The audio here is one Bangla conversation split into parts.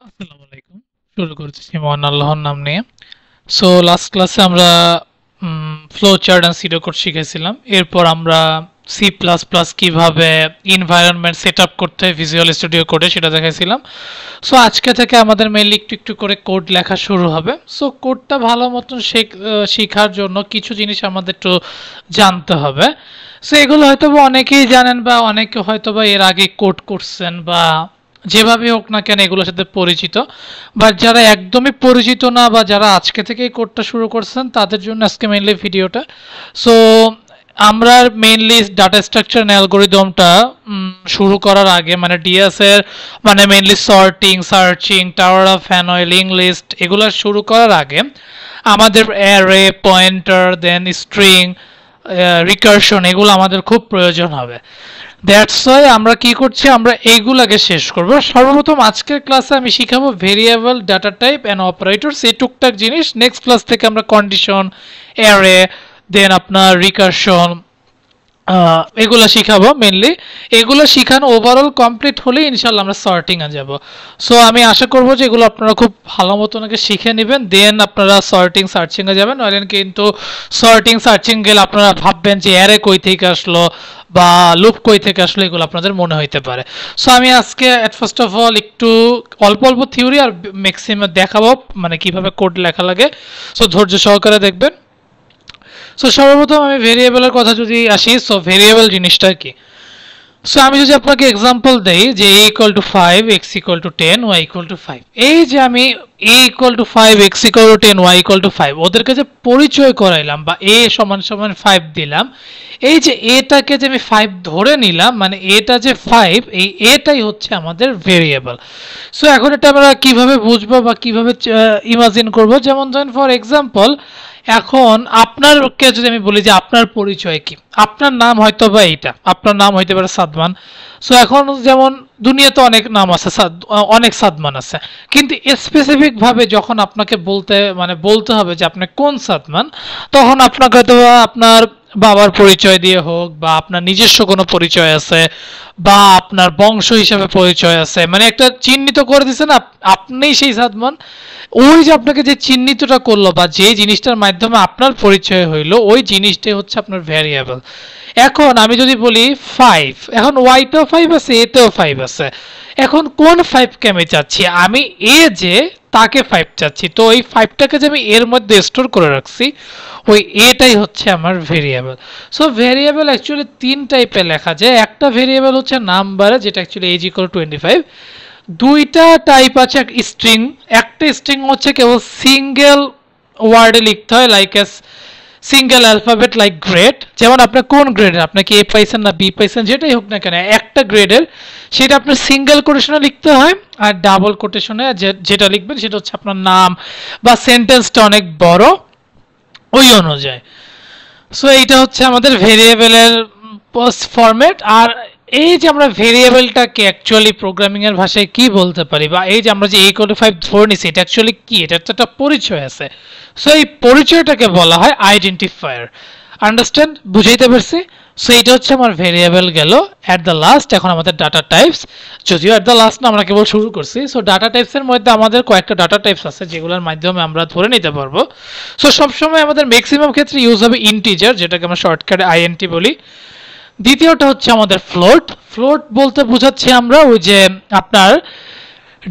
আসসালামু আলাইকুম। শুরু করতেছি মহান আল্লাহর নাম নিয়ে। সো লাস্ট ক্লাসে আমরা ফ্লো চার্ট অ্যান্ড সিডো কোড শিখেছিলাম। এরপর আমরা সি প্লাস প্লাস কীভাবে এনভায়রনমেন্ট সেট আপ করতে হয় ভিজুয়াল স্টুডিও কোডে সেটা দেখাইছিলাম। সো আজকে থেকে আমাদের মেইনলি একটু একটু করে কোড লেখা শুরু হবে। সো কোডটা ভালো মতন শেখার জন্য কিছু জিনিস আমাদের একটু জানতে হবে। সো এগুলো হয়তো বা অনেকেই জানেন বা অনেকে হয়তো বা এর আগে কোড করছেন বা যেভাবে হোক না কেন এগুলোর সাথে পরিচিত, বাট যারা একদমই পরিচিত না বা যারা আজকে থেকেই কোডটা শুরু করছেন তাদের জন্য আজকে মেইনলি ভিডিওটা। সো আমরা মেইনলি ডাটা স্ট্রাকচার অ্যালগোরিদমটা শুরু করার আগে মানে ডিএস এর মানে mainly sorting searching tower of Hanoi list এগুলো শুরু করার আগে আমাদের array pointer then string recursion এগুলো আমাদের খুব প্রয়োজন হবে। দ্যাটস ওয়াই আমরা কি করছি, আমরা এইগুলাকে শেষ করব। সর্বপ্রথম আজকের ক্লাসে আমি শিখাবো variable data type and operators এই টুকটাক জিনিস। নেক্সট ক্লাস থেকে আমরা কন্ডিশন অ্যারে দেন আপনার রিকারশন এগুলো শিখাবো মেনলি। এগুলো শিখানো ওভারঅল কমপ্লিট হলে ইনশাল্লাহ আমরা সর্টিংয়ে যাব। সো আমি আশা করবো যে এগুলো আপনারা খুব ভালো মতো নাকি শিখে নেবেন, দেন আপনারা সর্টিং সার্চিংয়ে যাবেন। নইলে কিন্তু সর্টিং সার্চিং গেলে আপনারা ভাববেন যে অ্যারে কই থেকে আসলো বা লুপ কই থেকে আসলো, এগুলো আপনাদের মনে হইতে পারে। সো আমি আজকে এট ফার্স্ট অফ অল একটু অল্প অল্প থিওরি আর ম্যাক্সিমাম দেখাবো মানে কিভাবে কোড লেখা লাগে। সো ধৈর্য সহকারে দেখবেন। সো সর্বপ্রথম আমি ভেরিয়েবলের কথা যদি আসি, সো ভেরিয়েবল জিনিসটা কি? সো আমি যদি আপনাকে এক্সাম্পল দেই যে a equal to 5 x equal to 10 y equal to 5, এই যে আমি a equal to 5 x equal to 10 y equal to 5 ওদেরকে যে পরিচয় করাইলাম বা a সমান সমান 5 দিলাম, এই যে এটাকে যে আমি 5 ধরে নিলাম মানে এটা যে 5 এই এটাই হচ্ছে আমাদের ভেরিয়েবল। সো এখন এটা আমরা কিভাবে বুঝবো বা কিভাবে ইমাজিন করব, যেমন ধরেন ফর এক্সাম্পল এখন আপনারকে যদি আমি বলি যে আপনার পরিচয় কি, আপনার নাম হয়তো বা এইটা, আপনার নাম হইতে পারে সাদমান। সো এখন যেমন দুনিয়াতে অনেক নাম আছে, অনেক সাদমান আছে, কিন্তু স্পেসিফিক ভাবে যখন আপনাকে বলতে হবে যে আপনি কোন সাদমান, তখন আপনাকে হয়তো আপনার বাবার পরিচয় দিয়ে হোক বা আপনার নিজস্ব কোনো পরিচয় আছে বা আপনার বংশ হিসাবে পরিচয় আছে, মানে একটা চিহ্নিত করে দিচ্ছেন আপনিই সেই সাদমান। ওই যে আপনাকে যে চিহ্নিতটা করলো বা যে জিনিসটার মাধ্যমে আপনার পরিচয় হইলো ওই জিনিসটাই হচ্ছে আপনার ভ্যারিয়েবল। এখন আমি যদি বলি 5, এখন ওয়াইতেও 5 আছে এতেও 5 আছে, এখন কোন 5কে আমি চাচ্ছি, আমি এ যে তাকে 5 চাচ্ছি, তো ওই 5টাকে যে আমি এর মধ্যে স্টোর করে রাখছি ওই এটাই হচ্ছে আমার ভেরিয়েবল। সো ভেরিয়েবল অ্যাকচুয়ালি তিন টাইপে লেখা যায়। একটা ভেরিয়েবল হচ্ছে নাম্বার যেটা অ্যাকচুয়ালি এজ ইকুয়াল 25, দুইটা টাইপ আছে স্ট্রিং। একটা স্ট্রিং হচ্ছে কেবল সিঙ্গেল ওয়ার্ডে লিখতে হয় like a single alphabet like grade, যেমন আপনার কোন গ্রেডের, আপনাকে এ পাইছেন না বি পাইছেন যেটাই হোক না কেন একটা গ্রেডের সেটা আপনার সিঙ্গেল কোটেশনে লিখতে হয়, আর ডাবল কোটেশনে যেটা লিখবেন সেটা হচ্ছে আপনার নাম বা সেন্টেন্সটা অনেক বড় ওই অনুযায়ী। সো এইটা হচ্ছে আমাদের ভেরিয়েবলের ফরম্যাট। আর এই যে আমরা ভেরিয়েবলটাকে অ্যাকচুয়ালি প্রোগ্রামিং এর ভাষায় কি বলতে পারি, বা এই যে আমরা যে a=5 ধরে নিছি এটা অ্যাকচুয়ালি কি, এটা একটা পরিচয় আছে। সো এই পরিচয়টাকে বলা হয় আইডেন্টিফায়ার। আন্ডারস্ট্যান্ড, বুঝাইতে পারছি? সো এটা হচ্ছে আমার ভেরিয়েবল গেল। অ্যাট দ্য লাস্ট এখন আমাদের ডাটা টাইপস, যদিও অ্যাট দ্য লাস্ট না, আমরা কেবল শুরু করছি। সো ডাটা টাইপসের মধ্যে আমাদের কয়েকটা ডাটা টাইপস আছে যেগুলোর মাধ্যমে আমরা ধরে নিতে পারবো। সো সবসময় আমাদের ম্যাক্সিমাম ক্ষেত্রে ইউজ হবে ইন্টিজার, যেটাকে আমরা শর্টকাটে আইএনটি বলি। দ্বিতীয়টা হচ্ছে আমাদের ফ্লোট। ফ্লোট বলতে বোঝাচ্ছি আমরা ওই যে আপনার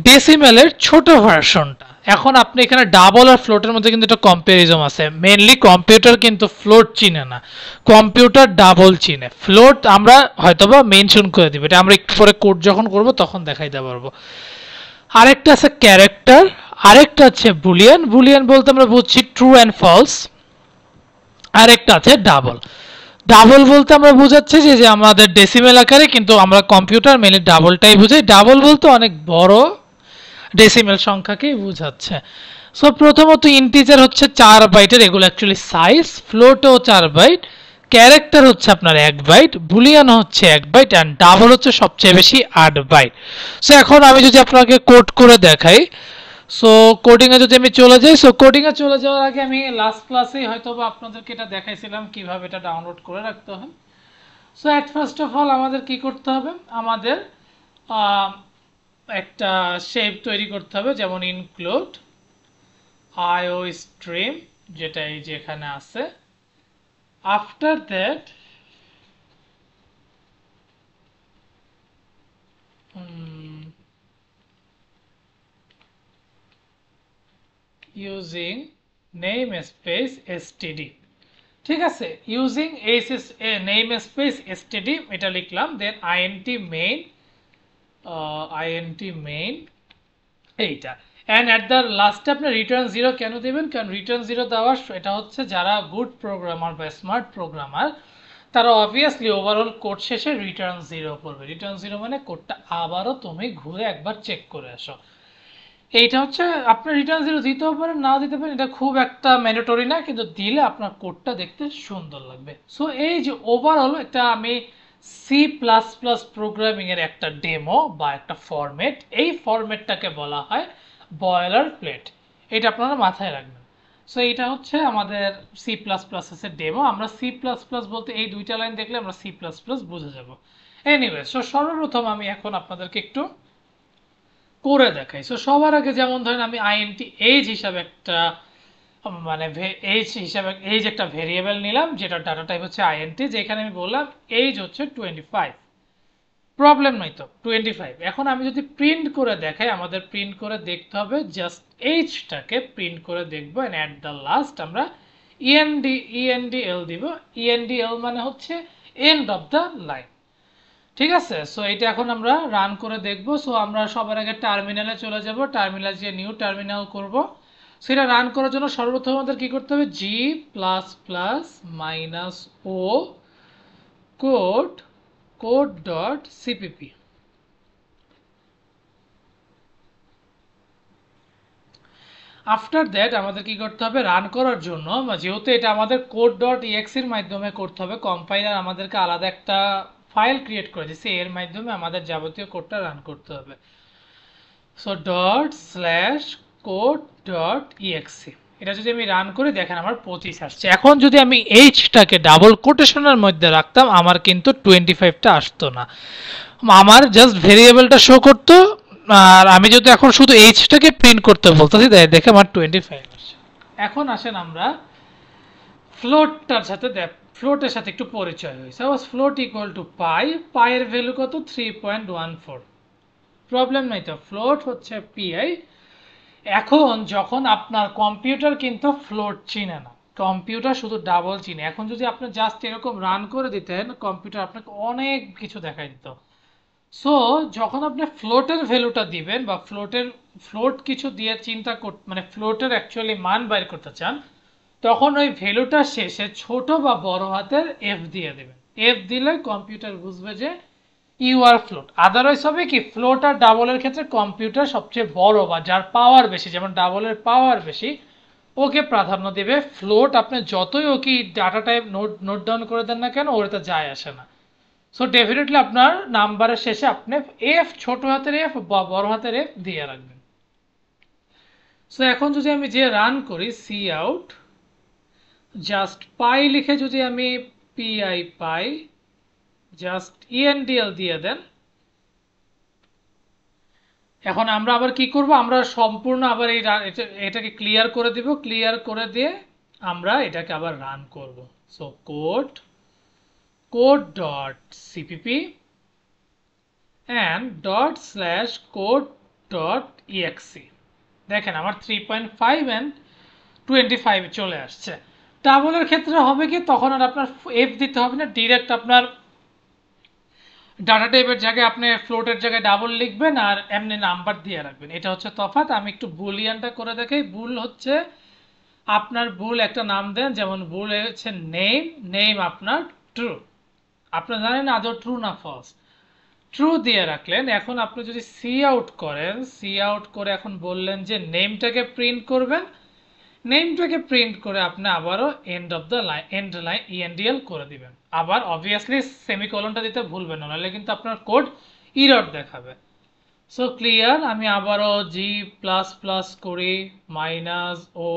ডেসিমেলের ছোট ভার্সনটা। এখন আপনি এখানে ডাবল আর ফ্লোটের মধ্যে কিন্তু একটা কম্পারিজম আছে। মেনলি কম্পিউটার কিন্তু ফ্লোট চিনে না, কম্পিউটার ডাবল চিনে। ফ্লোট আমরা হয়তোবা মেনশন করে দিব, এটা আমরা একটু পরে কোড যখন করব তখন দেখাইতে পারবো। আরেকটা আছে ক্যারেক্টার, আরেকটা আছে বুলিয়ান। বুলিয়ান বলতে আমরা বুঝছি ট্রু অ্যান্ড ফলস। আরেকটা আছে ডাবল। ডাবল বলতে আমরা বুঝাচ্ছি যে আমাদের ডেসিমেল আকারে, কিন্তু আমরা কম্পিউটার মেনলি ডাবলটাই বুঝাই। ডাবল বলতে অনেক বড় ডেসিমেল সংখ্যাকেই বুঝাচ্ছে। সো প্রথমত ইন্টিজার হচ্ছে 4 বাইটের, এগুলো অ্যাকচুয়ালি সাইজ। ফ্লোটও 4 বাইট, ক্যারেক্টার হচ্ছে আপনার 1 বাইট, বুলিয়ান হচ্ছে 1 বাইট, অ্যান্ড ডাবল হচ্ছে সবচেয়ে বেশি 8 বাইট। সো এখন আমি যদি আপনাকে কোড করে দেখাই, সো কোডিংয়ে যদি আমি চলে যাই, সো কোডিংয়ে চলে যাওয়ার আগে আমি লাস্ট ক্লাসেই হয়তো বা আপনাদেরকে এটা দেখাইছিলাম কিভাবে এটা ডাউনলোড করে রাখতে হয়। So at first of all আমাদের কি করতে হবে, আমাদের একটা শেপ তৈরি করতে হবে, যেমন ইনক্লুড আইও স্ট্রিম, যেটা এই যে এখানে আছে। After that using name space STD, ঠিক আছে, ইউজিং নেম স্পেস এসটিডি এটা লিখলাম। দেন আইএনটি মেইন এইটা, অ্যান্ড অ্যাট দ্য লাস্টে আপনি রিটার্ন জিরো কেন দেবেন? কারণ রিটার্ন জিরো দেওয়ার এটা হচ্ছে যারা গুড প্রোগ্রামার বা স্মার্ট প্রোগ্রামার তারা অবভিয়াসলি ওভারঅল কোড শেষে রিটার্ন জিরো করবে। রিটার্ন জিরো মানে কোডটা আবারও তুমি ঘুরে একবার চেক করে আসো। এইটা হচ্ছে আপনার রিটার্ন জিরো দিতেও পারেন, নাও দিতে পারেন, এটা খুব একটা ম্যান্ডেটরি না, কিন্তু দিলে আপনার কোডটা দেখতে সুন্দর লাগবে। সো এই যে ওভারঅল এটা আমি সি প্লাস প্লাস প্রোগ্রামিং এর একটা ডেমো বা একটা ফরম্যাট, এই ফরম্যাটটাকে বলা হয় বয়লার প্লেট। এটা আপনারা মাথায় রাখবেন। সো এটা হচ্ছে আমাদের সি প্লাস প্লাস এর ডেমো। আমরা সি প্লাস প্লাস বলতে এই দুইটা লাইন দেখলে আমরা সি প্লাস প্লাস বুঝে যাব। এনিওয়ে, সো সর্বপ্রথম আমি এখন আপনাদেরকে একটু করে দেখাই। সো সবার আগে যেমন ধরেন আমি আইএনটি এজ হিসাবে একটা মানে এজ হিসাবে এজ একটা ভেরিয়েবল নিলাম, যেটা ডাটা টাইপ হচ্ছে আইএনটি, যেখানে আমি বললাম এজ হচ্ছে 25। প্রবলেম নাই তো, 25। এখন আমি যদি প্রিন্ট করে দেখাই, আমাদের প্রিন্ট করে দেখতে হবে জাস্ট এইজটাকে প্রিন্ট করে দেখবো, এন্ড অ্যাট দ্য লাস্ট আমরা ইএনডিএল দিব। ইএনডিএল মানে হচ্ছে এন্ড অফ দ্য লাইন, ঠিক আছে। সো এটা এখন আমরা রান করে দেখব। সো আমরা সবার আগে টার্মিনালে চলে যাব, টার্মিনাল যে নিউ টার্মিনাল করব। সেটা রান করার জন্য সর্বপ্রথম আমাদের কি করতে হবে? G plus plus minus O code dot cpp. After that আমাদের কি করতে হবে? রান করার জন্য, যেহেতু এটা আমাদের কোড ডট ইএক্সির মাধ্যমে করতে হবে, কম্পাইলার আমাদেরকে আলাদা একটা ফাইল ক্রিয়েট করে দিচ্ছে, এর মাধ্যমে আমাদের যাবতীয় কোডটা রান করতে হবে। So dot slash code dot exe, এটা যদি আমি রান করি দেখেন আমার 25 আসছে। এখন যদি আমি এইচটাকে ডাবল কোটেশনের মধ্যে রাখতাম আমার কিন্তু 25টা আসতো না, আমার জাস্ট ভেরিয়েবলটা শো করতো। আর আমি যদি এখন শুধু এইচটাকে প্রিন্ট করতে বলতেছি দেখে আমার 25 আসছে। এখন আসেন আমরা ফ্লোটটার সাথে ফ্লোটের সাথে একটু পরিচয় হয়েছে। ফ্লোট ইকুয়াল টু পাই, পাইয়ের ভ্যালু কত? 3.14। প্রবলেম নাই তো, ফ্লোট হচ্ছে পিআই। এখন যখন আপনার কম্পিউটার কিন্তু ফ্লোট চিনে না, কম্পিউটার শুধু ডাবল চিনে। এখন যদি আপনি জাস্ট এরকম রান করে দিতেন, কম্পিউটার আপনাকে অনেক কিছু দেখাই দিত। সো যখন আপনি ফ্লোটের ভ্যালুটা দিবেন বা ফ্লোট কিছু দিয়ে চিন্তা মানে ফ্লোটের অ্যাকচুয়ালি মান বাইর করতে চান, তখন ওই ভ্যালুটা শেষে ছোট বা বড় হাতের এফ দিয়ে দেবেন। এফ দিলে কম্পিউটার বুঝবে যে ইউ আর ফ্লোট। আদারওয়াইজ হবে কি, ফ্লোট আর ডাবলের ক্ষেত্রে কম্পিউটার সবচেয়ে বড় বা যার পাওয়ার বেশি, যেমন ডাবলের পাওয়ার বেশি, ওকে প্রাধান্য দেবে। ফ্লোট আপনি যতই ওকে ডাটা টাইপ নোট ডাউন করে দেন না কেন, ওটা যায় আসে না। সো ডেফিনেটলি আপনার নাম্বারের শেষে আপনি এফ, ছোট হাতের এফ বা বড় হাতের এফ দিয়ে রাখবেন। সো এখন যদি আমি যে রান করি সি আউট, জাস্ট পাই লিখে যদি আমি পিআই পাই, জাস্ট ইএনডিএল দিয়ে দেন। এখন আমরা আবার কি করব? আমরা সম্পূর্ণ আবার এটাকে ক্লিয়ার করে দিব। ক্লিয়ার করে দিয়ে আমরা এটাকে আবার রান করব। So code dot CPP and dot slash code dot exe. দেখেন আমার 3.5 অ্যান্ড 25 চলে আসছে। ডাবলের ক্ষেত্রে হবে কি, তখন আর আপনার এফ দিতে হবে না, ডিরেক্ট আপনার ডাটা টাইপের জায়গায় আপনি ফ্লোটের জায়গায় ডাবল লিখবেন আর এমনি নাম্বার দিয়ে রাখবেন। এটা হচ্ছে তফাৎ। আমি একটু বুলিয়ানটা করে দেখাই। বুল হচ্ছে আপনার বুল একটা নাম দেন, যেমন বুল হচ্ছে নেম, নেম আপনার ট্রু। আপনি জানেন আদৌ ট্রু না ফলস, ট্রু দিয়ে রাখলেন। এখন আপনি যদি সি আউট করেন, সি আউট করে এখন বললেন যে নেমটাকে প্রিন্ট করবেন, নেমটাকে প্রিন্ট করে আপনি আবারও end of the line, end line ENDL করে দিবেন। আবার অবভিয়াসলি সেমিকোলনটা দিতে ভুলবেন না, নাহলে কিন্তু আপনার কোড ইরর দেখাবে। So clear. আমি আবারও জি প্লাস প্লাস করি মাইনাস ও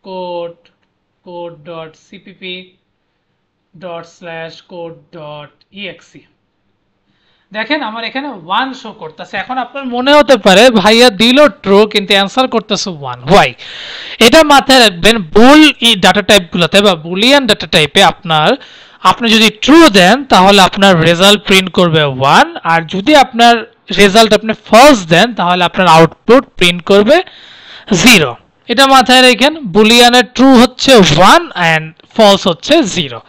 code code dot CPP dot slash code dot exe. দেখেন আমার এখানে 1 শো করতেছে। এখন আপনার মনে হতে পারে ভাইয়া দিল ট্রু কিন্তু অ্যান্সার করতেছে 1, হোয়াই? এটা মাথায় রাখবেন, বুল ডাটা টাইপগুলোতে বা বুলিয়ান ডাটা টাইপে আপনি যদি ট্রু দেন তাহলে আপনার রেজাল্ট প্রিন্ট করবে 1, আর যদি আপনার রেজাল্ট আপনি ফলস দেন তাহলে আপনার আউটপুট প্রিন্ট করবে 0। এটা মাথায় রাখেন, বুলিয়ানের ট্রু হচ্ছে 1 অ্যান্ড ফলস হচ্ছে 0।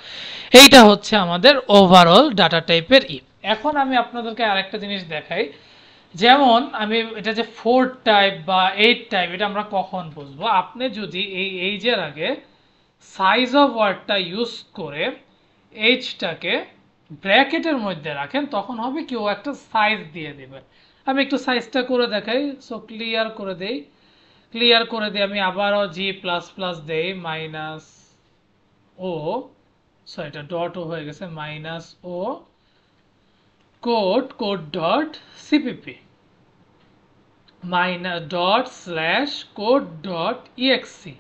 এইটা হচ্ছে আমাদের ওভারঅল ডাটা টাইপের ইফ। এখন আমি আপনাদেরকে আরেকটা জিনিস দেখাই, যেমন আমি এটা যে 4 টাইপ বা 8 টাইপ এটা আমরা কখন বুঝবো? আপনি যদি এই এইজের আগে সাইজ অফ ওয়ার্ডটা ইউজ করে এইজটাকে ব্র্যাকেটের মধ্যে রাখেন তখন হবে কি ও একটা সাইজ দিয়ে দেবে। আমি একটু সাইজটা করে দেখাই। সো ক্লিয়ার করে দিই আমি আবারও জি প্লাস প্লাস দেই মাইনাস ও, সো এটা ডট ও হয়ে গেছে, মাইনাস ও code dot CPP minus dot slash code dot EXE.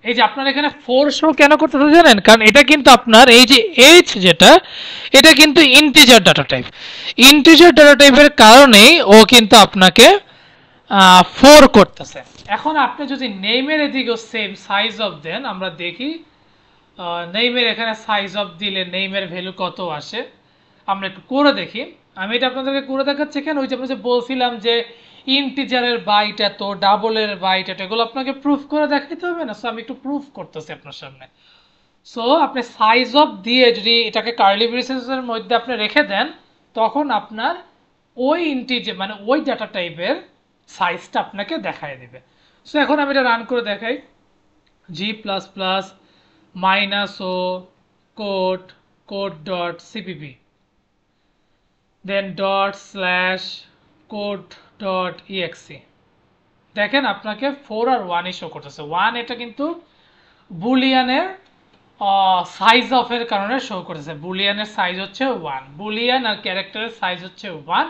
এই যে আপনার এখানে 4 শো কেন করতেছে জানেন? কারণ এটা কিন্তু আপনার এই যে এইচ যেটা, এটা কিন্তু integer data type. Integer data টাইপের কারণেই ও কিন্তু আপনাকে 4 করতেছে। এখন আপনি যদি নেইমের এদিকেও সেম সাইজ অফ দেন, আমরা দেখি নেইমের এখানে সাইজ অফ দিলে নেইমের ভ্যালু কত আসে আমরা একটু করে দেখি। আমি এটা আপনাদেরকে করে দেখাচ্ছি কেন, ওই যে আমরা যে বলছিলাম যে ইন্টিজারের বাইট এত, ডাবলের বাইট এত, এগুলো আপনাকে প্রুফ করে দেখাইতে হবে না। সো আমি একটু প্রুফ করতেছি আপনার সামনে। সো আপনি সাইজ অফ দিয়ে যদি এটাকে কার্লি ব্রেসেসের মধ্যে আপনি রেখে দেন তখন আপনার ওই ইন্টিজার মানে ওই ডাটা টাইপের সাইজটা আপনাকে দেখায় দেবে। সো এখন আমি এটা রান করে দেখাই। জি প্লাস প্লাস মাইনাস ও কোড ডট সিপিপি দেন dot slash code dot exe. দেখেন আপনাকে 4 আর 1 শো করতেছে। 1 এটা কিন্তু বুলিয়ানের সাইজ অফ এর কারণে শো করতেছে। বুলিয়ানের সাইজ হচ্ছে 1, বুলিয়ান আর ক্যারেক্টারের সাইজ হচ্ছে 1,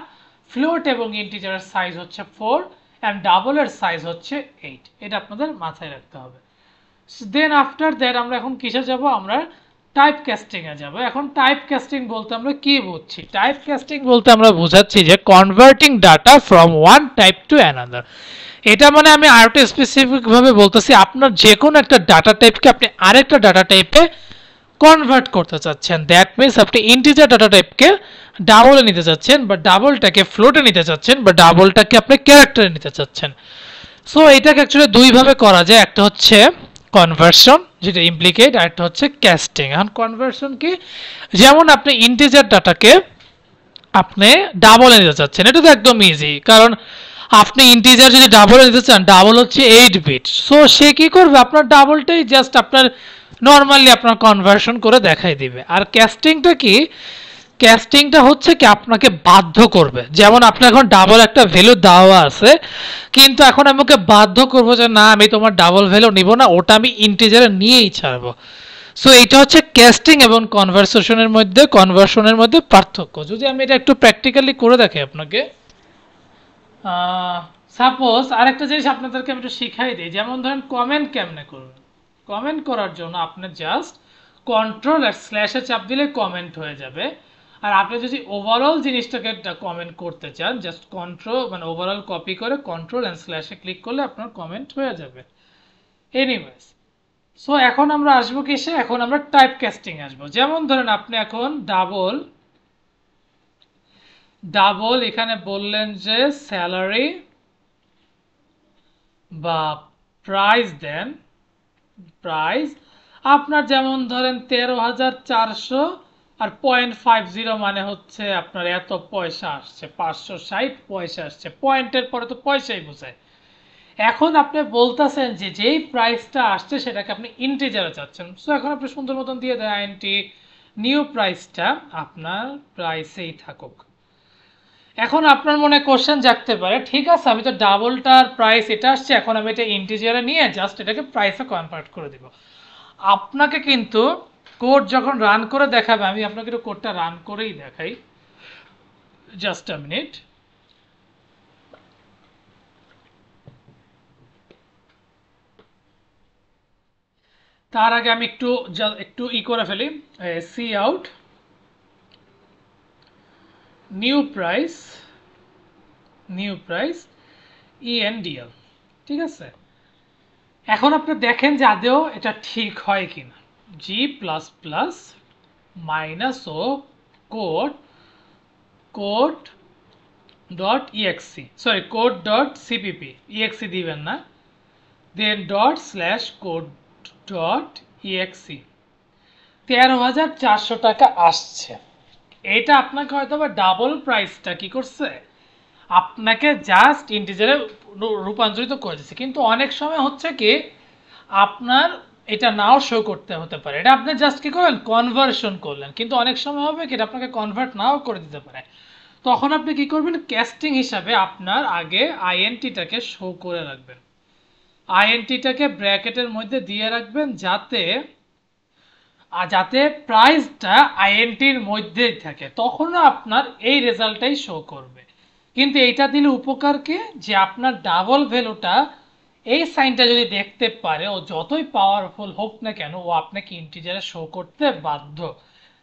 ফ্লোট এবং ইন্টিজারের সাইজ হচ্ছে 4 এন্ড ডাবলের সাইজ হচ্ছে 8। এটা আপনাদের মাথায় রাখতে হবে। দেন আফটার দ্যাট আমরা এখন কিসে যাব? আমরা টাইপ কাস্টিং এ যাব। এখন টাইপ কাস্টিং বলতে আমরা কি বুঝছি? টাইপ কাস্টিং বলতে আমরা বোঝাচ্ছি যে converting data from one type to another. এটা মানে আমি আরেকটু স্পেসিফিক ভাবে বলতেছি, আপনার যে কোনো একটা ডাটা টাইপকে আপনি আরেকটা ডাটা টাইপে কনভার্ট করতে চাচ্ছেন। দ্যাট মিনস আপনি ইন্টিজার ডাটা টাইপকে ডাবলে নিতে চাচ্ছেন, বা ডাবলটাকে ফ্লোটে নিতে চাচ্ছেন, বা ডাবলটাকে আপনি ক্যারেক্টারে নিতে চাচ্ছেন। সো এটাকে অ্যাকচুয়ালি দুইভাবে করা যায়। একটা হচ্ছে কনভার্সন, যেটা ইমপ্লিকেট, আর একটা হচ্ছে ক্যাস্টিং। এখন কনভার্সন কি? যেমন আপনি ইন্টিজার ডাটাকে আপনি ডাবলে নিতে চাচ্ছেন, এটা তো একদম ইজি, কারণ আপনি ইন্টিজার যদি ডাবলে নিতে চান, ডাবল হচ্ছে 8 বিট। সো সে কি করবে? আপনার ডাবলটাই জাস্ট আপনার নর্মালি আপনার কনভার্সন করে দেখাই দিবে। আর ক্যাস্টিংটা কি? ক্যাস্টিংটা হচ্ছে কি আপনাকে বাধ্য করবে। যেমন আপনার এখন ডাবল একটা ভ্যালু দেওয়া আছে, কিন্তু এখন আমি ওকে বাধ্য করবো যে না আমি তোমার ডাবল ভ্যালু নিব না, ওটা আমি ইন্টিজারে নিয়েই ছাড়বো। সো এটা হচ্ছে ক্যাস্টিং এবং কনভার্সনের মধ্যে পার্থক্য। যদি আমি এটা একটু প্র্যাকটিক্যালি করে দেখি আপনাকে, সাপোজ আরেকটা জিনিস আপনাদেরকে আমি একটু শিখাই দিই। যেমন ধরেন কমেন্ট কেমনে করবেন। কমেন্ট করার জন্য আপনি জাস্ট কন্ট্রোল আর স্ল্যাশে চাপ দিলে কমেন্ট হয়ে যাবে। আর আপনি যদি ওভারঅল জিনিসটাকে কমেন্ট করতে চান, জাস্ট কন্ট্রোল মানে ওভারঅল কপি করে কন্ট্রোল অ্যান্ড স্ল্যাশে ক্লিক করলে আপনার কমেন্ট হয়ে যাবে। এনিওয়েজ, সো এখন আমরা আসবো কিসে? এখন আমরা টাইপ কাস্টিং আসবো। যেমন ধরেন আপনি এখন ডাবল এখানে বললেন যে স্যালারি বা প্রাইস দেন, প্রাইস আপনার যেমন ধরেন 13,400 আর 0.50 মানে হচ্ছে আপনার এত পয়সা আসছে, 560 পয়সা আসছে। পয়েন্টের পরে তো পয়সাই বোঝায়। এখন আপনি বলতেছেন যে যেই প্রাইসটা আসছে সেটাকে আপনি ইন্টিজারে চাচ্ছেন। সো এখন আপনি সুন্দর মতন দিয়ে দেন আইএনটি নিউ প্রাইসটা আপনার প্রাইসেই থাকুক। এখন আপনার মনে কোশ্চেন জাগতে পারে, ঠিক আছে আমি তো ডাবলটার প্রাইস এটা আসছে, এখন আমি এটা ইন্টিজারে নিয়ে জাস্ট এটাকে প্রাইসে কনভার্ট করে দিব। আপনাকে কিন্তু কোড যখন রান করে দেখাবে, আমি আপনাকে একটু কোডটা রান করেই দেখাই, জাস্ট আ মিনিট। তার আগে আমি একটু ই করে ফেলি, c out new price ENDL, ঠিক আছে। এখন আপনি দেখেন যে আদৌ এটা ঠিক হয় কিনা। জি প্লাস প্লাস মাইনাস ও code code dot exe, sorry code dot cpp, exe দিবেন না, then dot slash code dot exe 13,400 টাকা আসছে। এটা আপনাকে হয়তো বা ডাবল প্রাইসটা কি করছে, আপনাকে জাস্ট ইন্টিজারে রূপান্তরিত করে দিচ্ছে। কিন্তু অনেক সময় হচ্ছে কি আপনার এটা নাও শো করতে হতে পারে, এটা আপনি জাস্ট কি করলেন কনভার্সন করলেন, কিন্তু অনেক সময় হবে কি এটা আপনাকে কনভার্ট নাও করে দিতে পারে। তখন আপনি কি করবেন, ক্যাস্টিং হিসাবে আপনার আগে আইএনটিটাকে শো করে রাখবেন, আইএনটিটাকে ব্র্যাকেটের মধ্যে দিয়ে রাখবেন যাতে প্রাইসটা আইএনটির মধ্যেই থাকে, তখন আপনার এই রেজাল্টটাই শো করবে। কিন্তু এইটা দিলে উপকার কি, যে আপনার ডাবল ভ্যালুটা এই সাইনটা যদি দেখতে পারে, ও যতই পাওয়ারফুল হোক না কেন ও আপনাকে ইন্টিজারে শো করতে বাধ্য।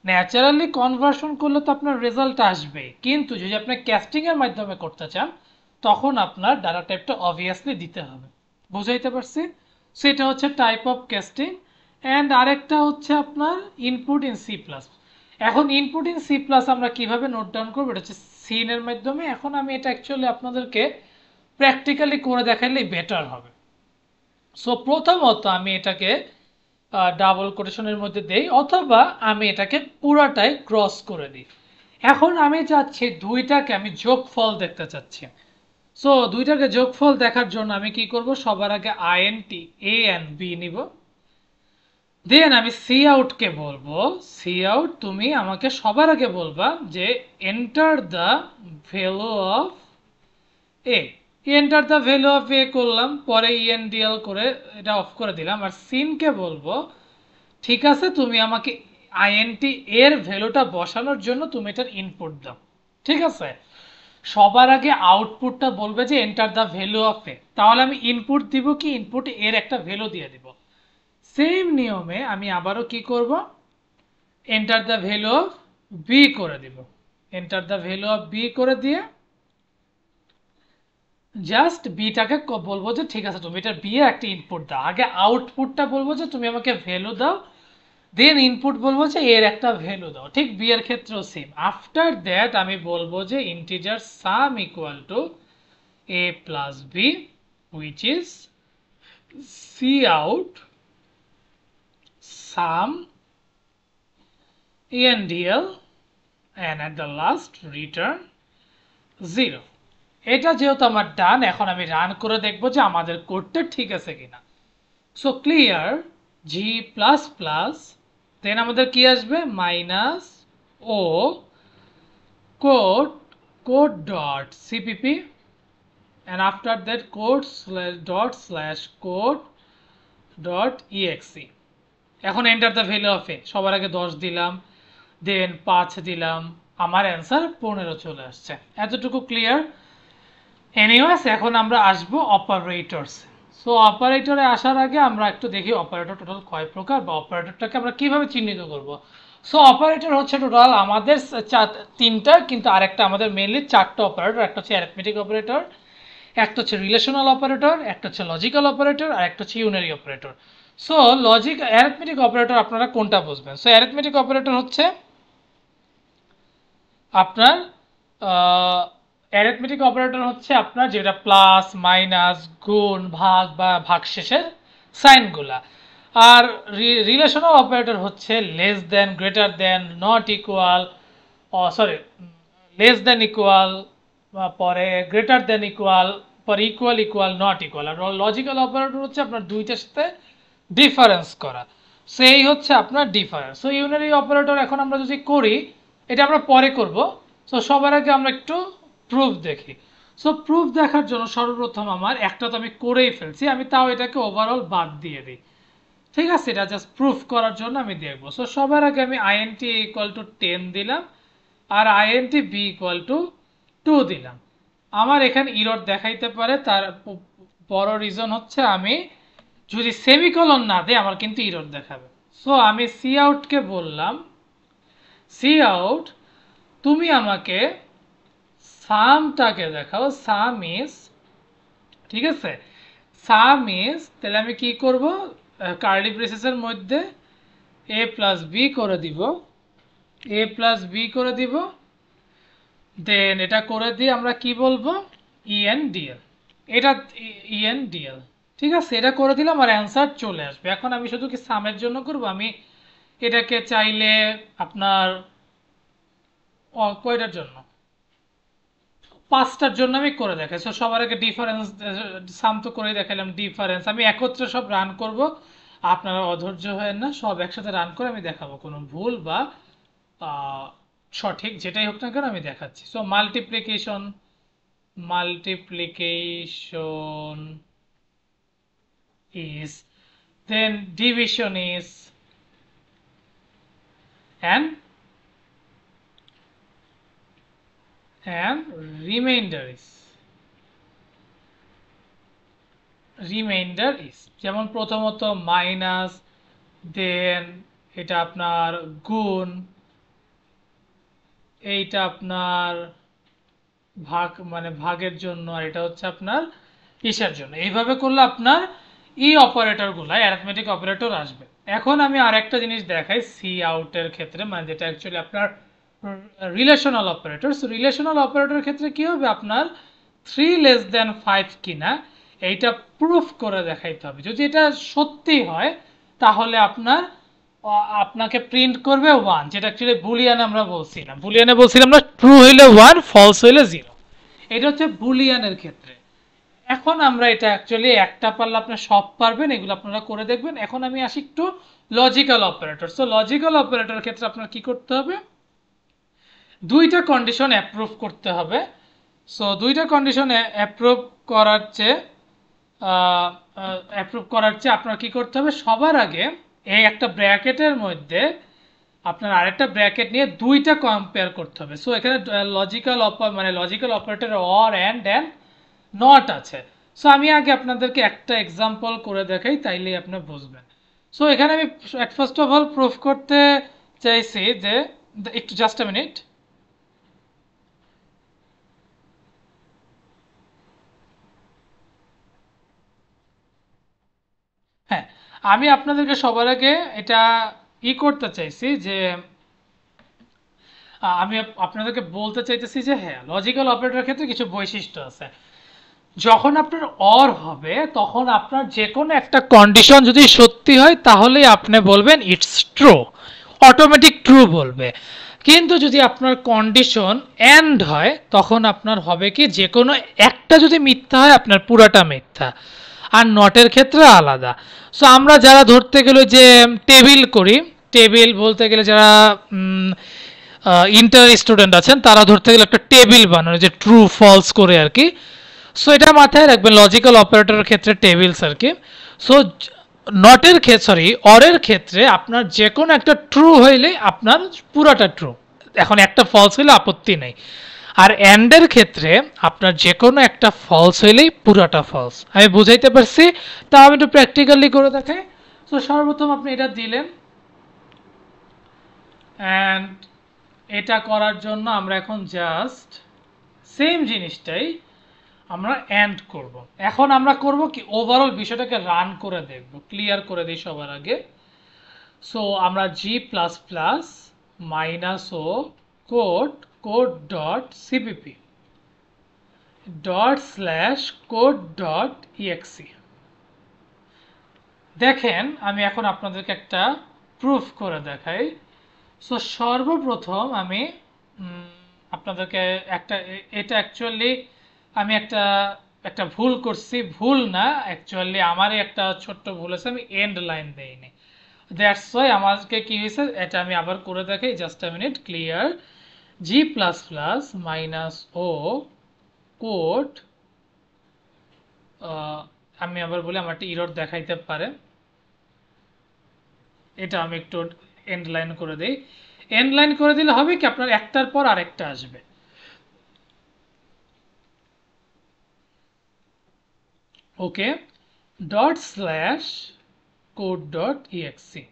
ন্যাচারালি কনভার্সন করলে তো আপনার রেজাল্ট আসবে, কিন্তু যদি আপনি ক্যাস্টিং এর মাধ্যমে করতে চান তখন আপনার ডাটা টাইপটা অবভিয়াসলি দিতে হবে। বুঝাইতে পারছি? সেটা হচ্ছে টাইপ অফ ক্যাস্টিং। অ্যান্ড আরেকটা হচ্ছে আপনার ইনপুট ইন সি প্লাস। এখন ইনপুট ইন সি প্লাস আমরা কিভাবে নোট ডাউন করবো, এটা হচ্ছে সিনের মাধ্যমে। এখন আমি এটা অ্যাকচুয়ালি আপনাদেরকে প্র্যাকটিক্যালি করে দেখাইলেই বেটার হবে। সো প্রথমত আমি এটাকে ডাবল কোটেশনের মধ্যে দেই, অথবা আমি এটাকে পুরাটাই ক্রস করে দিই। এখন আমি চাচ্ছি দুইটাকে আমি যোগফল দেখতে চাচ্ছি। সো দুইটাকে যোগফল দেখার জন্য আমি কি করব, সবার আগে আইএনটি এ এন্ড বি নিব, দেন আমি সি আউটকে বলবো, সি আউট তুমি আমাকে সবার আগে বলবা যে enter the value of A. Enter the value of A করলাম, পরে ইএনডিএল করে এটা অফ করে দিলাম। আর সিনকে বলবো ঠিক আছে তুমি আমাকে আইএনটি এর ভ্যালুটা বসানোর জন্য তুমি এটার ইনপুট দাও, ঠিক আছে। সবার আগে আউটপুটটা বলবে যে এন্টার দ্য ভ্যালু অফ এ, তাহলে আমি ইনপুট দিব কি, ইনপুট এর একটা ভ্যালু দিয়ে দিব। সেম নিয়মে আমি আবারও কি করব, enter the value of b করে দিব। Enter the value of b করে দিয়ে জাস্ট বিটাকে বলবো যে ঠিক আছে তুমি এটা বি এর একটা ইনপুট দাও। আগে আউটপুটটা বলবো যে তুমি আমাকে ভ্যালু দাও, দেন ইনপুট বলবো যে এর একটা ভ্যালু দাও। ঠিক বি এর ক্ষেত্রেও সেম। আফটার দ্যাট আমি বলবো যে integer some equal to a plus b, which is cout sum endl, and at the last return 0. এটা যেহেতু আমার ডান, এখন আমি রান করে দেখবো যে আমাদের কোডটা ঠিক আছে কিনা। So clear g plus plus, then আমাদের কি আসবে minus O code code dot cpp, and after that code dot slash code dot exe. এখন এন্টার দ্য ভ্যালু অফ এ, সবার আগে 10 দিলাম, দেন 5 দিলাম, আমার অ্যান্সার 15 চলে আসছে। এতটুকু ক্লিয়ার? এনিওয়েজ এখন আমরা আসবো অপারেটরস। সো অপারেটরে আসার আগে আমরা একটু দেখি অপারেটর টোটাল কয় প্রকার, বা অপারেটরটাকে আমরা কিভাবে চিহ্নিত করব। সো অপারেটর হচ্ছে টোটাল আমাদের তিনটা, কিন্তু আরেকটা আমাদের মেইনলি চারটা অপারেটর। একটা হচ্ছে অ্যারিথমেটিক অপারেটর, একটা হচ্ছে রিলেশনাল অপারেটর, একটা হচ্ছে লজিক্যাল অপারেটর, আর একটা হচ্ছে unary operator. So logic arithmetic operator আপনারা কোনটা বুঝবেন? সো অ্যারিথমেটিক অপারেটর হচ্ছে আপনার অ্যারিথমেটিক অপারেটর হচ্ছে আপনার যেটা প্লাস মাইনাস গুণ ভাগ বা ভাগশেষের সাইনগুলা। আর রিলেশনাল অপারেটর হচ্ছে less than, greater than, not equal, sorry less than equal, পরে গ্রেটার দেন ইকুয়াল, পরে ইকুয়াল ইকুয়াল নট ইকুয়াল। আর লজিক্যাল অপারেটর হচ্ছে আপনার দুইটার সাথে ডিফারেন্স করা। সেই হচ্ছে আপনার ডিফারেন্স। সো ইউনারি অপারেটর এখন আমরা যদি করি, এটা আমরা পরে করব। সো সবার আগে আমরা একটু প্রুফ দেখি। সো প্রুফ দেখার জন্য সর্বপ্রথম আমার একটা তো আমি করেই ফেলছি, আমি তাও এটাকে ওভারঅল বাদ দিয়ে দিই, ঠিক আছে। এটা জাস্ট প্রুফ করার জন্য আমি দেখবো। সো সবার আগে আমি আইএনটি ইকুয়াল টু 10 দিলাম, আর আইএনটি বি ইকুয়াল টু 2 দিলাম। আমার এখানে ইরর দেখাইতে পারে, তার বড় রিজন হচ্ছে আমি যদি সেমিকলন না দেই আমার কিন্তু ইরর দেখাবে। সো আমি সি আউটকে বললাম, সি আউট তুমি আমাকে সামটাকে দেখাও, সাম ইজ, ঠিক আছে, সাম ইজ, তাহলে আমি কি করব, কার্লি ব্রেসেসের মধ্যে এ প্লাস বি করে দিব, এ প্লাস বি করে দিব, দেন এটা করে দিয়ে আমরা কি বলবো, ইএন ডিএল, এটা ইএন ডিএল, ঠিক আছে, এটা করে দিলে আমার অ্যান্সার চলে আসবে। এখন আমি শুধু কি সামের জন্য করব, আমি এটাকে চাইলে আপনার কয়টার জন্য, পাঁচটার জন্য আমি করে দেখাই। সো সবার আগে ডিফারেন্স সাম তো করেই দেখালাম, ডিফারেন্স আমি একত্রে সব রান করব, আপনারা অধৈর্য হয়েন না, সব একসাথে রান করে আমি দেখাবো, কোনো ভুল বা আহ, সঠিক যেটাই হোক না কেন আমি দেখাচ্ছি। So multiplication, multiplication is, then division is, and remainder is, remainder is, যেমন প্রথমত মাইনাস, দেন এটা আপনার গুণ, এইটা আপনার ভাগ মানে ভাগের জন্য, আর এটা হচ্ছে আপনার ইসের জন্য। এইভাবে করলে আপনার ই অপারেটর গুলা অ্যারিথমেটিক অপারেটর আসবে। এখন আমি আরেকটা জিনিস দেখাই সি আউটের ক্ষেত্রে, মানে যেটা অ্যাকচুয়ালি আপনার রিলেশনাল অপারেটর। সো রিলেশনাল অপারেটরের ক্ষেত্রে কি হবে, আপনার 3 <5 কিনা এইটা প্রুফ করে দেখাইতে হবে। যদি এটা সত্যি হয় তাহলে আপনার আপনাকে প্রিন্ট করবে 1, যেটা অ্যাকচুয়ালি বুলিয়ান আমরা বলছিলাম, বুলিয়ানে বলছিলাম না, ট্রু হইলে 1, ফলস হইলে 0। এটা হচ্ছে বুলিয়ানের ক্ষেত্রে। এখন আমরা এটা অ্যাকচুয়ালি একটা পারলে আপনার সব পারবেন, এগুলো আপনারা করে দেখবেন। এখন আমি আসি একটু লজিক্যাল অপারেটর। সো লজিক্যাল অপারেটরের ক্ষেত্রে আপনার কি করতে হবে, দুইটা কন্ডিশন অ্যাপ্রুভ করতে হবে। সো দুইটা কন্ডিশন অ্যাপ্রুভ করার চেয়ে আপনার কি করতে হবে, সবার আগে এই একটা ব্র্যাকেটের মধ্যে আপনার আরেকটা ব্র্যাকেট নিয়ে দুইটা কম্পেয়ার করতে হবে। সো এখানে logical operator or and not আছে। সো আমি আগে আপনাদেরকে একটা এক্সাম্পল করে দেখাই, তাইলেই আপনি বুঝবেন। সো এখানে আমি ফার্স্ট অফ অল প্রুফ করতে চাইছি যে, একটু জাস্ট আ মিনিট, হ্যাঁ, আমি আপনাদেরকে সবার আগে এটা করতে চাইছি যে, আমি আপনাদেরকে বলতে চাইতেছি যে হ্যাঁ, লজিক্যাল অপারেটরের ক্ষেত্রে কিছু বৈশিষ্ট্য আছে। যখন আপনার অর হবে তখন আপনার যে কোনো একটা কন্ডিশন যদি সত্যি হয় তাহলেই আপনি বলবেন ইটস ট্রু, অটোমেটিক ট্রু বলবে। কিন্তু যদি আপনার কন্ডিশন এন্ড হয় তখন আপনার হবে কি, যে কোনো একটা যদি মিথ্যা হয় আপনার পুরাটা মিথ্যা, আর নটের ক্ষেত্রে আলাদা। সো আমরা যারা ধরতে গেলে যে টেবিল করি, টেবিল বলতে গেলে যারা ইন্টার স্টুডেন্ট আছেন তারা ধরতে গেলে একটা টেবিল বানানো, যে ট্রু ফলস করে আর কি। সো এটা মাথায় রাখবেন লজিক্যাল অপারেটরের ক্ষেত্রে টেবিলস আর কি। সো নটের ক্ষেত্রে, সরি, অরের ক্ষেত্রে আপনার যে কোনো একটা ট্রু হইলে আপনার পুরাটা ট্রু, এখন একটা ফলস হইলে আপত্তি নেই। আর এন্ডের ক্ষেত্রে আপনার যে কোনো একটা ফলস হইলেই পুরাটা ফলস। আমি বুঝাইতে পারছি, তা আমি একটু প্র্যাকটিক্যালি করে দেখাই। সো সর্বপ্রথম আপনি এটা দিলেন, অ্যান্ড এটা করার জন্য আমরা এখন জাস্ট সেম জিনিসটাই আমরা এন্ড করব। এখন আমরা করব কি, ওভারঅল বিষয়টাকে রান করে দেখব, ক্লিয়ার করে দিই সবার আগে। সো আমরা জি প্লাস প্লাস মাইনাস ও code code dot CPP dot slash code dot exe. দেখেন আমি এখন আপনাদেরকে একটা প্রুফ করে দেখাই। সো সর্বপ্রথম আমি আপনাদেরকে একটা, এটা অ্যাকচুয়ালি আমি একটা একটা ভুল করছি, ভুল না অ্যাকচুয়ালি আমারই একটা ছোট্ট ভুল আছে, আমি এন্ড লাইন দেইনি, দ্যাটস ওয়াই আমাকে কি হয়েছে, এটা আমি আবার করে দেখাই, just a minute, clear g plus plus minus O code, আমি আবার বলি আমার একটা ইরর দেখাইতে পারে, এটা আমি একটু এন্ড লাইন করে দিই। এন্ড লাইন করে দিলে হবে কি, আপনার একটার পর আরেকটা আসবে। Okay, dot slash code dot exe.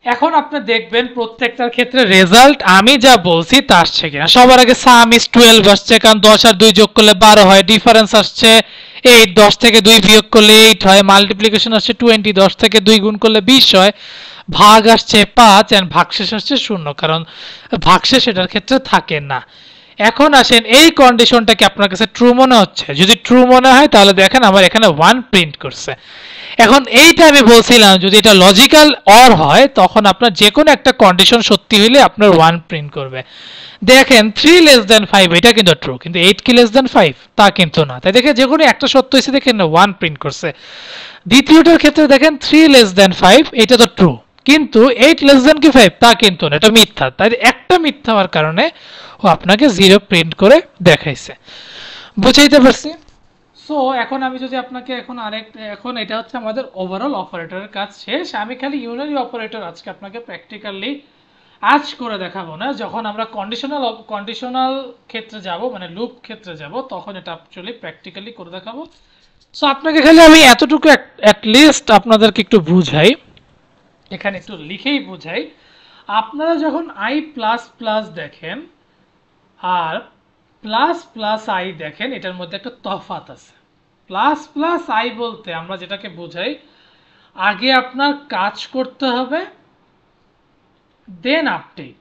এখন আপনি দেখবেন প্রত্যেকটার ক্ষেত্রে রেজাল্ট আমি যা বলছি তা আসছে কিনা। সবার আগে সাম ইজ 12 আসছে, কারণ 10 আর 2 যোগ করলে 12 হয়। ডিফারেন্স আসছে 8, 10 থেকে 2 বিয়োগ করলে 8 হয়। মাল্টিপ্লিকেশন আসছে 20, 10 থেকে 2 গুণ করলে 20 হয়। ভাগ আসছে 5 এন্ড ভাগশেষ আসছে 0, কারণ ভাগশেষ এটার ক্ষেত্রে থাকে না। এখন আসেন এই কন্ডিশনটা কি আপনার কাছে ট্রু মনে হচ্ছে? যদি ট্রু মনে হয় তাহলে দেখেন আমার এখানে 1 প্রিন্ট করছে। এখন এইটা আমি বলছিলাম যদি এটা লজিক্যাল অর হয় তখন আপনার যে কোনো একটা কন্ডিশন সত্যি হইলে আপনার 1 প্রিন্ট করবে। দেখেন 3 লেস দ্যান 5 এটা কিন্তু ট্রু, কিন্তু 8 কি লেস দ্যান 5? তা কিন্তু না। তাই দেখে যে কোনো একটা সত্য হয়েছে দেখেন 1 প্রিন্ট করছে। দ্বিতীয়টার ক্ষেত্রে দেখেন 3 লেস দ্যান 5 এটা তো ট্রু, কিন্তু 8 লেস দ্যান কি 5? তা কিন্তু না, এটা মিথ্যা। তাই একটা মিথ্যা হওয়ার কারণে ও আপনাকে 0 প্রিন্ট করে দেখাইছে। বুঝাইতে পারছি? সো এখন আমি যদি আপনাকে এখন এটা হচ্ছে আমাদের ওভারঅল অপারেটরের কাজ শেষ। আমি খালি ইউনারি অপারেটর আজকে আপনাকে প্র্যাকটিক্যালি আজ করে দেখাবো না। যখন আমরা কন্ডিশনাল ক্ষেত্রে যাব, মানে লুপ ক্ষেত্রে যাব, তখন এটা অ্যাকচুয়ালি প্র্যাকটিক্যালি করে দেখাবো। সো আপনাকে খালি আমি এতটুকু অ্যাট লিস্ট আপনাদেরকে একটু বুঝাই, এখানে একটু লিখেই বুঝাই। আপনারা যখন i প্লাস প্লাস দেখেন আর প্লাস প্লাস আই দেখেন, এটার মধ্যে একটা তফাৎ আছে। প্লাস প্লাস আই বলতে আমরা যেটাকে বোঝাই, আগে আপনার কাজ করতে হবে দেন আপডেট।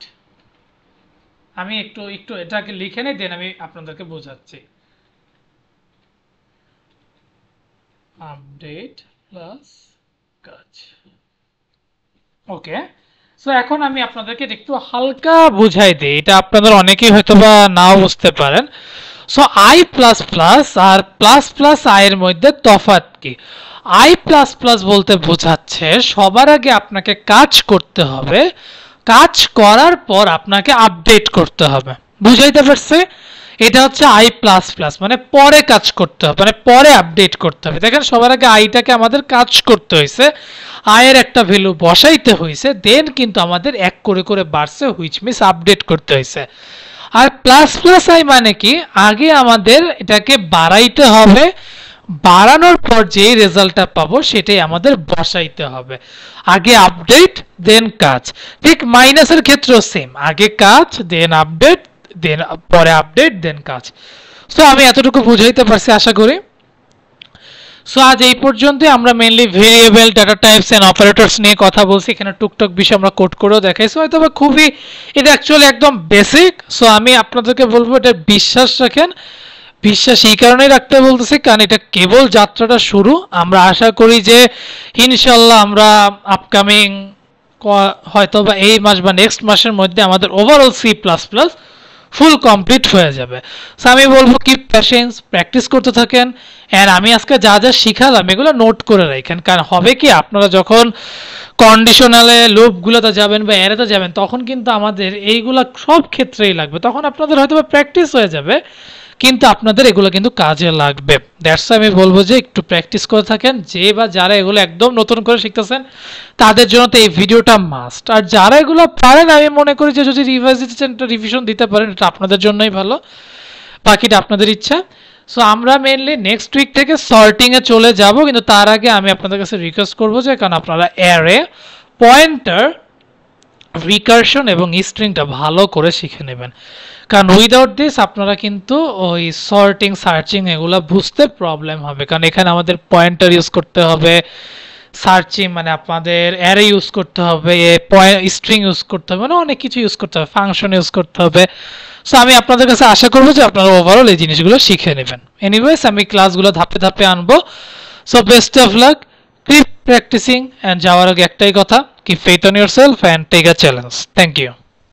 আমি একটু এটাকে লিখে নেই, দেন আমি আপনাদেরকে বোঝাচ্ছি। আপডেট প্লাস কাজ। ওকে, সো এখন আমি আপনাদেরকে একটু হালকা বুঝাই দিই, এটা আপনাদের অনেকেই হয়তো বা নাও বুঝতে পারেন। সো আই প্লাস প্লাস আর প্লাস প্লাস আই এর মধ্যে তফাৎ কি? আই প্লাস প্লাস বলতে বোঝাচ্ছে সবার আগে আপনাকে কাজ করতে হবে, কাজ করার পর আপনাকে আপডেট করতে হবে। বুঝাইতে পারছে? এটা হচ্ছে আই প্লাস প্লাস, মানে পরে কাজ করতে হবে, মানে পরে আপডেট করতে হবে। দেখেন সবার আগে আইটাকে আমাদের কাজ করতে হয়েছে, আয়ের একটা ভ্যালু বসাইতে হয়েছে, দেন কিন্তু আমাদের এক করে করে বাড়ছে, হুইচ মিনস আপডেট করতে হয়েছে। আর প্লাস প্লাস আই মানে কি? আগে আমাদের এটাকে বাড়াইতে হবে, বাড়ানোর পর যেই রেজাল্টটা পাবো সেটাই আমাদের বসাইতে হবে। আগে আপডেট দেন কাজ। ঠিক মাইনাসের ক্ষেত্রেও সেম, আগে কাজ দেন আপডেট, দেন পরে আপডেট দেন কাজ। সো আমি এতটুকু বুঝাইতে পারছি আশা করি। সো আজ এই পর্যন্তই। আমরা mainly variable, data types and operators নিয়ে কথা বলছি। এখানে টুকটাক বিষয় আমরা কোড করেও দেখাইছি, হয়তো বা খুবই এটা অ্যাকচুয়ালি একদম বেসিক। সো আমি আপনাদেরকে বলবো এটা বিশ্বাস রাখেন। বিশ্বাস এই কারণেই রাখতে বলতেছি কারণ এটা কেবল যাত্রাটা শুরু। আমরা আশা করি যে ইনশাল্লাহ আমরা আপকামিং হয়তো বা এই মাস বা নেক্সট মাসের মধ্যে আমাদের overall C plus plus full complete হয়ে যাবে। সো আমি বলবো কিপ প্যাশেন্স, প্র্যাকটিস করতে থাকেন। অ্যান্ড আমি আজকে যা যা শিখালাম এগুলো নোট করে রাখেন, কারণ হবে কি আপনারা যখন কন্ডিশনালে লুপগুলোতে যাবেন বা অ্যারেতে যাবেন তখন কিন্তু আমাদের এইগুলা সব ক্ষেত্রেই লাগবে। তখন আপনাদের হয়তো বা প্র্যাকটিস হয়ে যাবে, কিন্তু আপনাদের এগুলো কিন্তু কাজে লাগবে। দ্যাটস আমি বলবো যে একটু প্র্যাকটিস করে থাকেন। যে বা যারা এগুলো একদম নতুন করে শিখতেছেন তাদের জন্য তো এই ভিডিওটা মাস্ট। আর যারা এগুলো পারেন আমি মনে করি যে যদি রিভাইজ দিতে চান রিভিশন দিতে পারেন, এটা আপনাদের জন্যই ভালো, বাকিটা আপনাদের ইচ্ছা। সো আমরা মেইনলি নেক্সট উইক থেকে সর্টিংয়ে চলে যাব, কিন্তু তার আগে আমি আপনাদের কাছে রিকোয়েস্ট করবো যে কারণ আপনারা অ্যারে, পয়েন্টার, রিকারশন এবং স্ট্রিংটা ভালো করে শিখে নেবেন, কারণ উইদাউট দিস আপনারা কিন্তু ওই সর্টিং, সার্চিং এগুলো বুঝতে প্রবলেম হবে। কারণ এখানে আমাদের পয়েন্টার ইউজ করতে হবে, সার্চিং মানে আপনাদের অ্যারে ইউজ করতে হবে, স্ট্রিং ইউজ করতে হবে, মানে অনেক কিছু ইউজ করতে হবে, ফাংশন ইউজ করতে হবে। সো আমি আপনাদের কাছে আশা করবো যে আপনারা ওভারঅল এই জিনিসগুলো শিখে নেবেন। এনিওয়েজ আমি ক্লাসগুলো ধাপে ধাপে আনবো। So best of luck, keep practising, and যাওয়ার আগে একটাই কথা, keep faith on yourself and take a challenge. Thank you.